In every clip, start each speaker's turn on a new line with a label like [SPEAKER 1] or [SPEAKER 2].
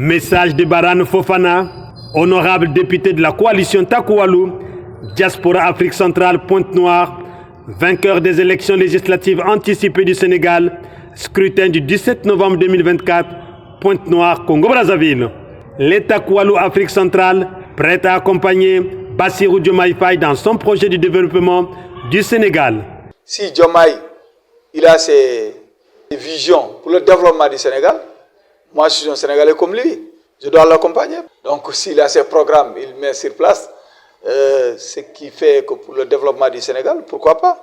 [SPEAKER 1] Message de Barhane Fofana, honorable député de la coalition Takoualou, Diaspora Afrique centrale Pointe-Noire, vainqueur des élections législatives anticipées du Sénégal, scrutin du 17 novembre 2024, Pointe-Noire, Congo-Brazzaville. L'État Takoualou Afrique centrale, prêt à accompagner Bassirou Diomaye Faye dans son projet de développement du Sénégal.
[SPEAKER 2] Si Diomaye, il a ses visions pour le développement du Sénégal, moi je suis un Sénégalais comme lui, je dois l'accompagner. Donc s'il a ses programmes, il met sur place ce qui fait que pour le développement du Sénégal, pourquoi pas?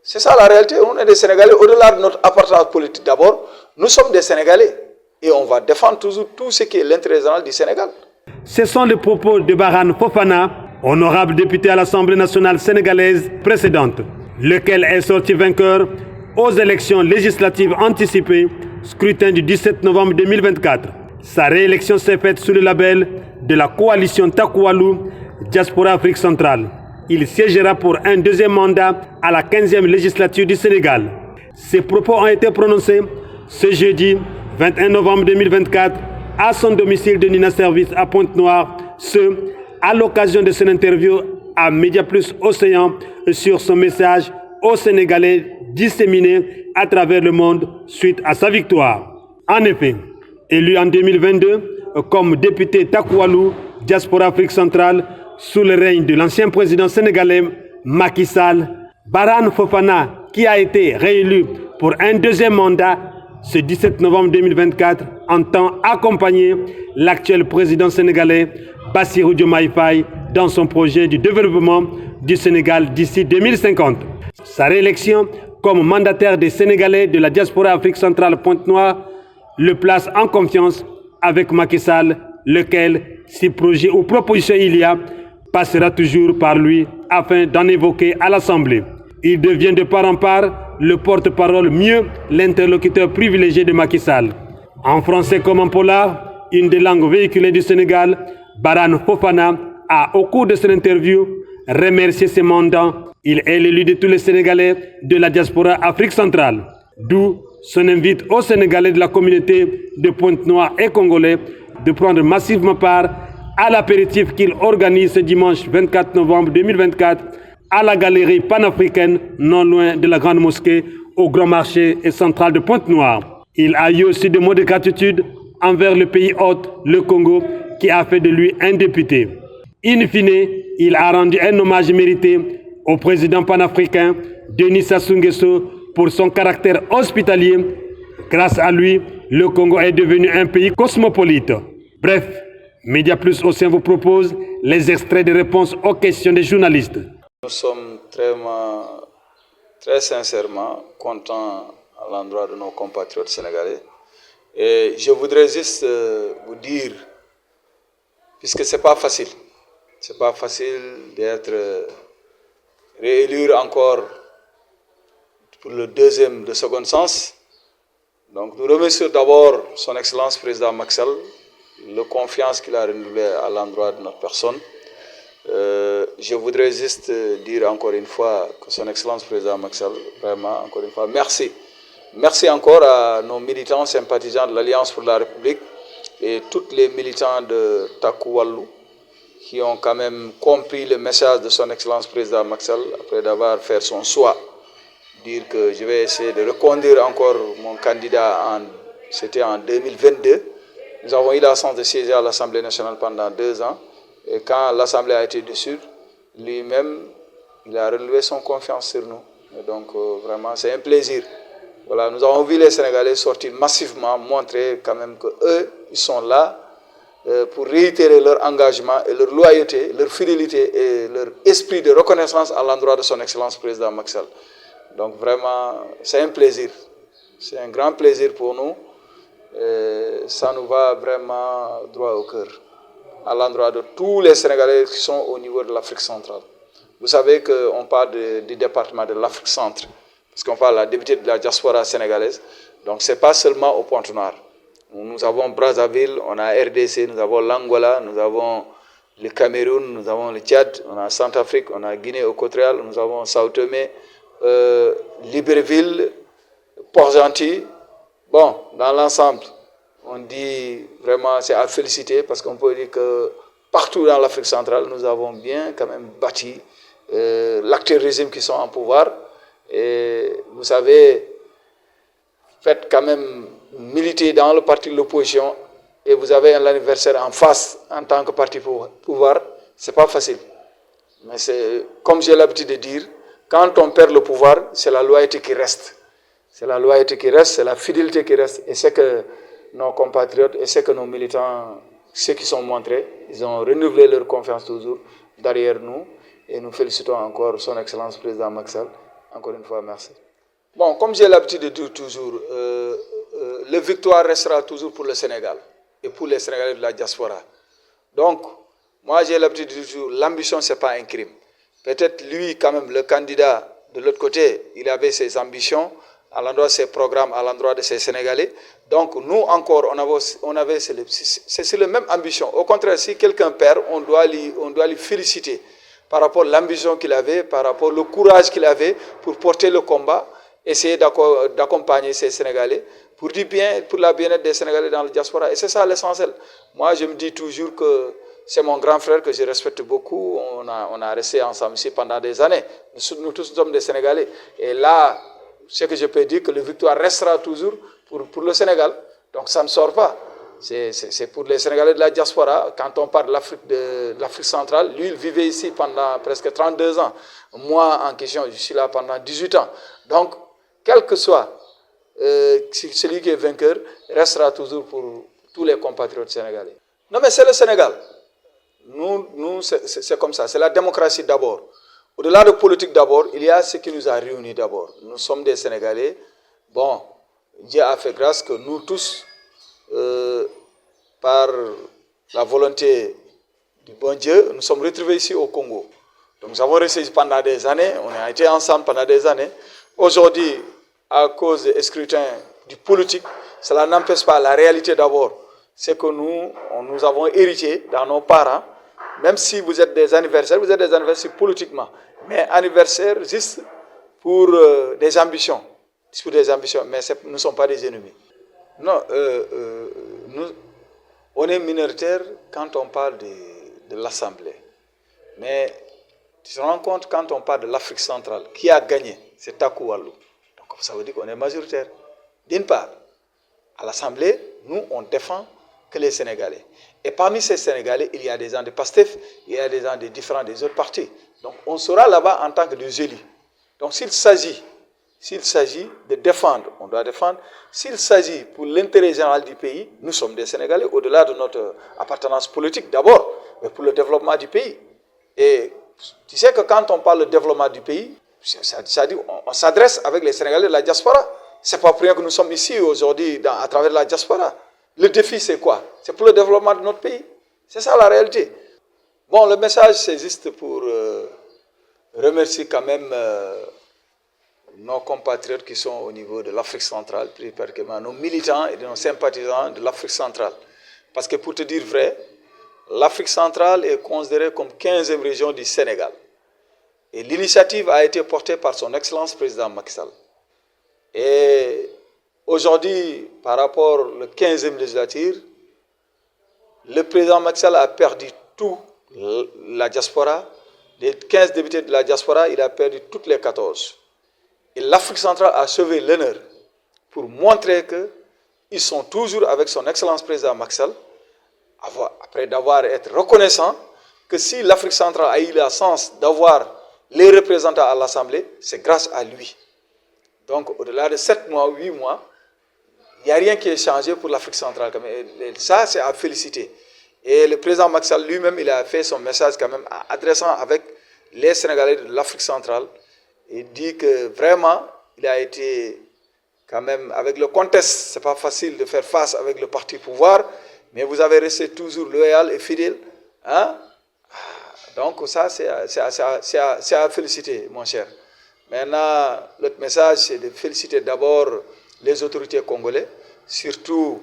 [SPEAKER 2] C'est ça la réalité, on est des Sénégalais, au-delà de notre appartenance politique d'abord, nous sommes des Sénégalais et on va défendre toujours tout ce qui est l'intérêt général du Sénégal.
[SPEAKER 1] Ce sont les propos de Barhane Fofana, honorable député à l'Assemblée nationale sénégalaise précédente, lequel est sorti vainqueur aux élections législatives anticipées, scrutin du 17 novembre 2024. Sa réélection s'est faite sous le label de la coalition Takoualou, Diaspora Afrique centrale. Il siégera pour un deuxième mandat à la 15e législature du Sénégal. Ces propos ont été prononcés ce jeudi 21 novembre 2024 à son domicile de Nina Service à Pointe-Noire, à l'occasion de son interview à Média Plus Océan sur son message aux Sénégalais disséminé à travers le monde suite à sa victoire. En effet, élu en 2022 comme député Takoualou, Diaspora Afrique centrale, sous le règne de l'ancien président sénégalais Macky Sall, Barhane Fofana, qui a été réélu pour un deuxième mandat ce 17 novembre 2024, entend accompagner l'actuel président sénégalais Bassirou Diomaye Faye dans son projet du développement du Sénégal d'ici 2050. Sa réélection comme mandataire des Sénégalais de la diaspora Afrique centrale Pointe-Noire le place en confiance avec Macky Sall, lequel, si projet ou proposition il y a, passera toujours par lui afin d'en évoquer à l'Assemblée. Il devient de part en part le porte-parole, mieux l'interlocuteur privilégié de Macky Sall. En français comme en polar, une des langues véhiculées du Sénégal, Barhane Fofana a, au cours de cette interview, remercié ses mandants. Il est l'élu de tous les Sénégalais de la diaspora Afrique centrale. D'où son invite aux Sénégalais de la communauté de Pointe-Noire et Congolais de prendre massivement part à l'apéritif qu'il organise ce dimanche 24 novembre 2024 à la galerie panafricaine non loin de la Grande Mosquée au Grand Marché et central de Pointe-Noire. Il a eu aussi des mots de gratitude envers le pays hôte, le Congo, qui a fait de lui un député. In fine, il a rendu un hommage mérité au président panafricain Denis Sassou Nguesso pour son caractère hospitalier. Grâce à lui, le Congo est devenu un pays cosmopolite. Bref, Média Plus Océan vous propose les extraits de réponses aux questions des journalistes.
[SPEAKER 2] Nous sommes très sincèrement contents à l'endroit de nos compatriotes sénégalais. Et je voudrais juste vous dire, puisque c'est pas facile d'être réélu encore pour le de second sens. Donc nous remercions d'abord son Excellence Président Macky Sall, la confiance qu'il a renouvelée à l'endroit de notre personne. Je voudrais juste dire encore une fois que son Excellence Président Macky Sall, vraiment encore une fois, merci. Merci encore à nos militants sympathisants de l'Alliance pour la République et tous les militants de Takoualou qui ont quand même compris le message de son Excellence Président Macky Sall après d'avoir fait son choix. Dire que je vais essayer de reconduire encore mon candidat, c'était en 2022. Nous avons eu la chance de siéger à l'Assemblée nationale pendant 2 ans. Et quand l'Assemblée a été dissoute, lui-même, il a renouvelé son confiance sur nous. Et donc, vraiment, c'est un plaisir. Voilà, nous avons vu les Sénégalais sortir massivement, montrer quand même qu'eux, ils sont là pour réitérer leur engagement et leur loyauté, leur fidélité et leur esprit de reconnaissance à l'endroit de son Excellence Président Macky Sall. Donc, vraiment, c'est un plaisir. C'est un grand plaisir pour nous. Et ça nous va vraiment droit au cœur, à l'endroit de tous les Sénégalais qui sont au niveau de l'Afrique centrale. Vous savez qu'on parle du département de l'Afrique centrale, parce qu'on parle de la députée de la diaspora sénégalaise. Donc ce n'est pas seulement au Pointe-Noire. Nous avons Brazzaville, on a RDC, nous avons l'Angola, nous avons le Cameroun, nous avons le Tchad, on a Centrafrique, on a Guinée-Équatoriale, nous avons Sao Tomé, Libreville, Port-Gentil. Bon, dans l'ensemble, on dit vraiment c'est à féliciter parce qu'on peut dire que partout dans l'Afrique centrale, nous avons bien quand même bâti l'actuel régime qui sont en pouvoir. Et vous savez, faites quand même militer dans le parti de l'opposition et vous avez un anniversaire en face en tant que parti pouvoir, c'est pas facile. Mais c'est, comme j'ai l'habitude de dire, quand on perd le pouvoir, c'est la loyauté qui reste. C'est la loyauté qui reste, c'est la fidélité qui reste. Et c'est que nos compatriotes et c'est que nos militants, ceux qui sont montrés, ils ont renouvelé leur confiance toujours derrière nous. Et nous félicitons encore son Excellence Président Macky Sall. Encore une fois, merci. Bon, comme j'ai l'habitude de dire toujours, la victoire restera toujours pour le Sénégal et pour les Sénégalais de la diaspora. Donc, moi j'ai l'habitude de dire toujours, l'ambition ce n'est pas un crime. Peut-être lui, quand même, le candidat de l'autre côté, il avait ses ambitions à l'endroit de ses programmes, à l'endroit de ses Sénégalais. Donc, nous encore, on avait c'est la même ambition. Au contraire, si quelqu'un perd, on doit lui féliciter par rapport à l'ambition qu'il avait, par rapport au courage qu'il avait pour porter le combat, essayer d'accompagner ces Sénégalais pour la bien-être des Sénégalais dans la diaspora. Et c'est ça l'essentiel. Moi, je me dis toujours que c'est mon grand frère que je respecte beaucoup. On a resté ensemble ici pendant des années. Nous tous sommes des Sénégalais. Et là, ce que je peux dire, que la victoire restera toujours pour le Sénégal. Donc ça ne sort pas. C'est pour les Sénégalais de la diaspora. Quand on parle de l'Afrique centrale, lui, il vivait ici pendant presque 32 ans. Moi, en question, je suis là pendant 18 ans. Donc, quel que soit celui qui est vainqueur, restera toujours pour tous les compatriotes sénégalais. Non, mais c'est le Sénégal. Nous c'est comme ça. C'est la démocratie d'abord. Au-delà de politique d'abord, il y a ce qui nous a réunis d'abord. Nous sommes des Sénégalais. Bon, Dieu a fait grâce que nous tous, par la volonté du bon Dieu, nous sommes retrouvés ici au Congo. Donc nous avons resté pendant des années, on a été ensemble pendant des années. Aujourd'hui, à cause des scrutins du politique, cela n'empêche pas la réalité d'abord. C'est que nous avons hérité dans nos parents, même si vous êtes des anniversaires politiquement, mais anniversaire juste pour des ambitions. Pour des ambitions, mais nous ne sommes pas des ennemis. Non, on est minoritaire quand on parle de l'Assemblée. Mais tu te rends compte quand on parle de l'Afrique centrale, qui a gagné? C'est Takou Wallou. Donc ça veut dire qu'on est majoritaire. D'une part, à l'Assemblée, nous, on défend que les Sénégalais. Et parmi ces Sénégalais, il y a des gens de PASTEF, il y a des gens des autres partis. Donc on sera là-bas en tant que des élus. Donc s'il s'agit de défendre, on doit défendre. S'il s'agit pour l'intérêt général du pays, nous sommes des Sénégalais, au-delà de notre appartenance politique d'abord, mais pour le développement du pays. Et tu sais que quand on parle de développement du pays, ça dit, on s'adresse avec les Sénégalais de la diaspora. Ce n'est pas pour rien que nous sommes ici aujourd'hui à travers la diaspora. Le défi, c'est quoi? C'est pour le développement de notre pays. C'est ça la réalité. Bon, le message, c'est juste pour remercier quand même nos compatriotes qui sont au niveau de l'Afrique centrale, plus particulièrement nos militants et nos sympathisants de l'Afrique centrale. Parce que pour te dire vrai, l'Afrique centrale est considérée comme 15e région du Sénégal. Et l'initiative a été portée par son Excellence Président Macky Sall. Et aujourd'hui, par rapport au 15e législature, le président Macky Sall a perdu tout la diaspora. Les 15 députés de la diaspora, il a perdu toutes les 14. Et l'Afrique centrale a sauvé l'honneur pour montrer qu'ils sont toujours avec son Excellence Président Macky Sall, après d'avoir été reconnaissant que si l'Afrique centrale a eu la chance d'avoir les représentants à l'Assemblée, c'est grâce à lui. Donc, au-delà de 7 mois, 8 mois, il n'y a rien qui est changé pour l'Afrique centrale. Et ça, c'est à féliciter. Et le président Macky Sall lui-même, il a fait son message quand même adressant avec les Sénégalais de l'Afrique centrale. Il dit que vraiment, il a été quand même, avec le contexte, ce n'est pas facile de faire face avec le parti pouvoir, mais vous avez resté toujours loyal et fidèle. Hein? Donc ça, c'est à féliciter, mon cher. Maintenant, l'autre message, c'est de féliciter d'abord les autorités congolaises, surtout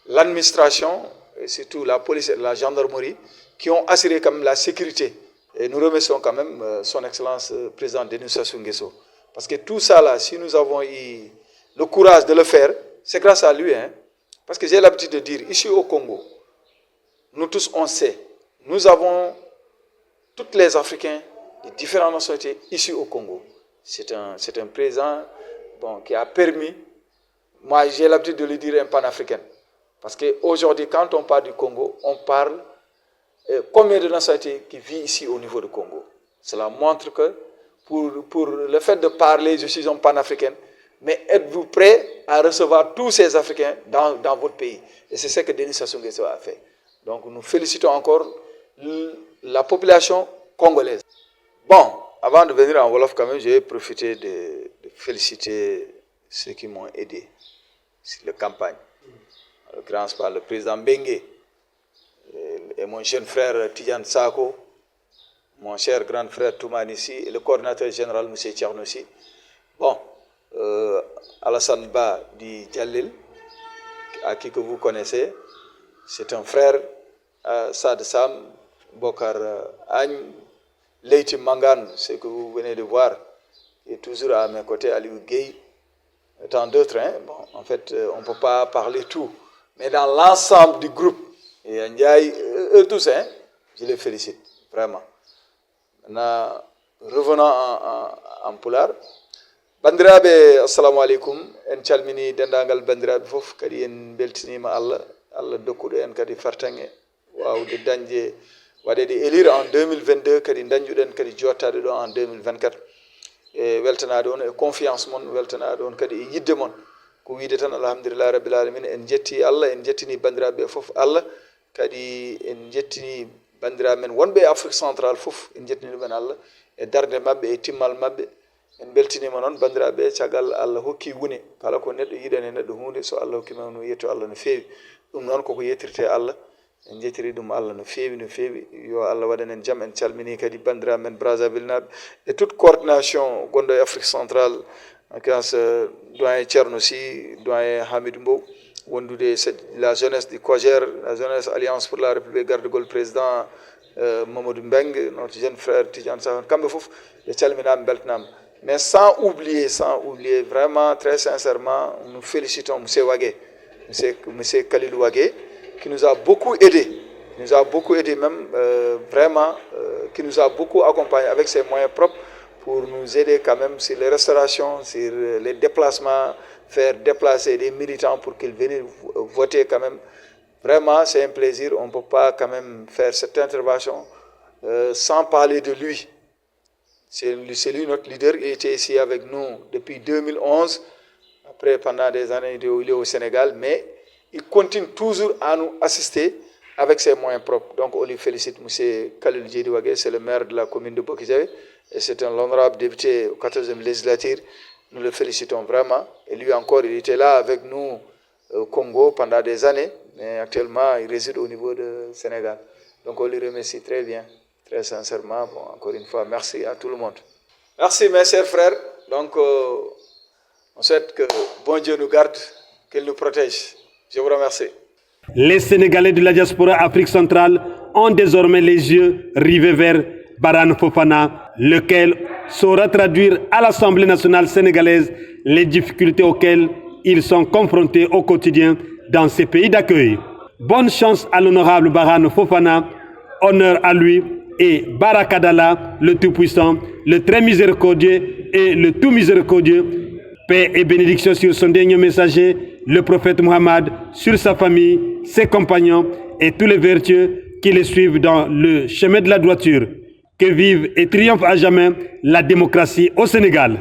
[SPEAKER 2] l'administration, et surtout la police et la gendarmerie, qui ont assuré quand même la sécurité. Et nous remercions quand même son Excellence Président Denis Sassou Nguesso. Parce que tout ça là, si nous avons eu le courage de le faire, c'est grâce à lui. Hein? Parce que j'ai l'habitude de dire, ici au Congo, nous tous on sait, nous avons tous les Africains de différentes nationalités ici au Congo. C'est un président qui a permis, moi j'ai l'habitude de le dire, un panafricain. Parce qu'aujourd'hui, quand on parle du Congo, on parle combien de nationalités qui vivent ici au niveau du Congo. Cela montre que pour le fait de parler, je suis un panafricain, mais êtes-vous prêt à recevoir tous ces Africains dans votre pays? Et c'est ce que Denis Sassou Nguesso a fait. Donc nous félicitons encore la population congolaise. Bon, avant de venir en Wolof, quand même, je vais profiter de féliciter ceux qui m'ont aidé sur la campagne. En l'occurrence par le président Bengue et mon jeune frère Tidiane Sako, mon cher grand frère Toumanissi et le coordinateur général M. Tchernossi. Bon, Alassane Ba di Djalil, à qui que vous connaissez, c'est un frère, Sad Sam, Bokar Agne, Leiti Mangan, ce que vous venez de voir, est toujours à mes côtés, Aliou Gueye, tant d'autres. Hein. Bon, en fait, on ne peut pas parler tout. Mais dans l'ensemble du groupe, et Ndiaye, eux tous, hein, je les félicite, vraiment. Maintenant, revenons en Poulard. Bandiraɓe assalamu aleykum, en calmini dendagal bandiraɓe fof, kadi en beltinima Allah dokkuɗo en kadi fartange wawde dañde waɗede élire en 2022, kadi dañƴuɗen kadi jottade ɗo en 2024 e weltanade on e confiance mon, weltanade on kadi e yidde mon, ko wiide tan alhamdulillah rabbil alamin. En jetti Allah, en jettini bandiraɓe fof Allah, kadi en jettini bandiraɓe men wonɓe e Afrique centrale fof, en jettini ɗumen Allah e darde mabɓe e timmal mabɓe. En beltinima noon bandiraɓe caggal Allah hokki wune, kala ko neɗɗo yiɗani e neɗɗo hunde, so Allah hokkima no yetto Allah no feewi. ɗum noon koko yettirte Allah, en jettiri ɗum Allah no feewi no feewi. Yo Allah waɗan en jaam. En calmini kadi bandiraɓe men Brazzaville naɓe et toute coordination gonɗo e Afrique centrale, en l'occurrence doyen Thierno Sy, doyen Hamidou Mbow, wondude la jeunesse du COJER, la jeunesse Alliance pour la République, garde-gol président Mamadou Mbeng, notre jeune frère Tidiane Sahon, kamɓe fof ɓe calminama beltanama. Mais sans oublier, vraiment, très sincèrement, nous félicitons M. Wagé, M. Khalilou Wagé, qui nous a beaucoup aidé, même, vraiment, qui nous a beaucoup accompagné avec ses moyens propres pour nous aider quand même sur les restaurations, sur les déplacements, faire déplacer des militants pour qu'ils viennent voter quand même. Vraiment, c'est un plaisir, on ne peut pas quand même faire cette intervention sans parler de lui. C'est lui notre leader, il était ici avec nous depuis 2011, après pendant des années il est au Sénégal, mais il continue toujours à nous assister avec ses moyens propres. Donc on lui félicite, M. Khalilou Djedouagé, c'est le maire de la commune de Bokidjavé, et c'est un honorable député au 14e législature. Nous le félicitons vraiment, et lui encore, il était là avec nous au Congo pendant des années, mais actuellement il réside au niveau du Sénégal. Donc on lui remercie très bien. Très sincèrement, bon, encore une fois, merci à tout le monde. Merci mes chers frères. Donc, on souhaite que bon Dieu nous garde, qu'il nous protège. Je vous remercie.
[SPEAKER 1] Les Sénégalais de la diaspora Afrique centrale ont désormais les yeux rivés vers Barhane Fofana, lequel saura traduire à l'Assemblée nationale sénégalaise les difficultés auxquelles ils sont confrontés au quotidien dans ces pays d'accueil. Bonne chance à l'honorable Barhane Fofana, honneur à lui, et Barakadala, le Tout-Puissant, le Très Miséricordieux et le Tout Miséricordieux. Paix et bénédiction sur son dernier messager, le prophète Mohammed, sur sa famille, ses compagnons et tous les vertueux qui les suivent dans le chemin de la droiture. Que vive et triomphe à jamais la démocratie au Sénégal.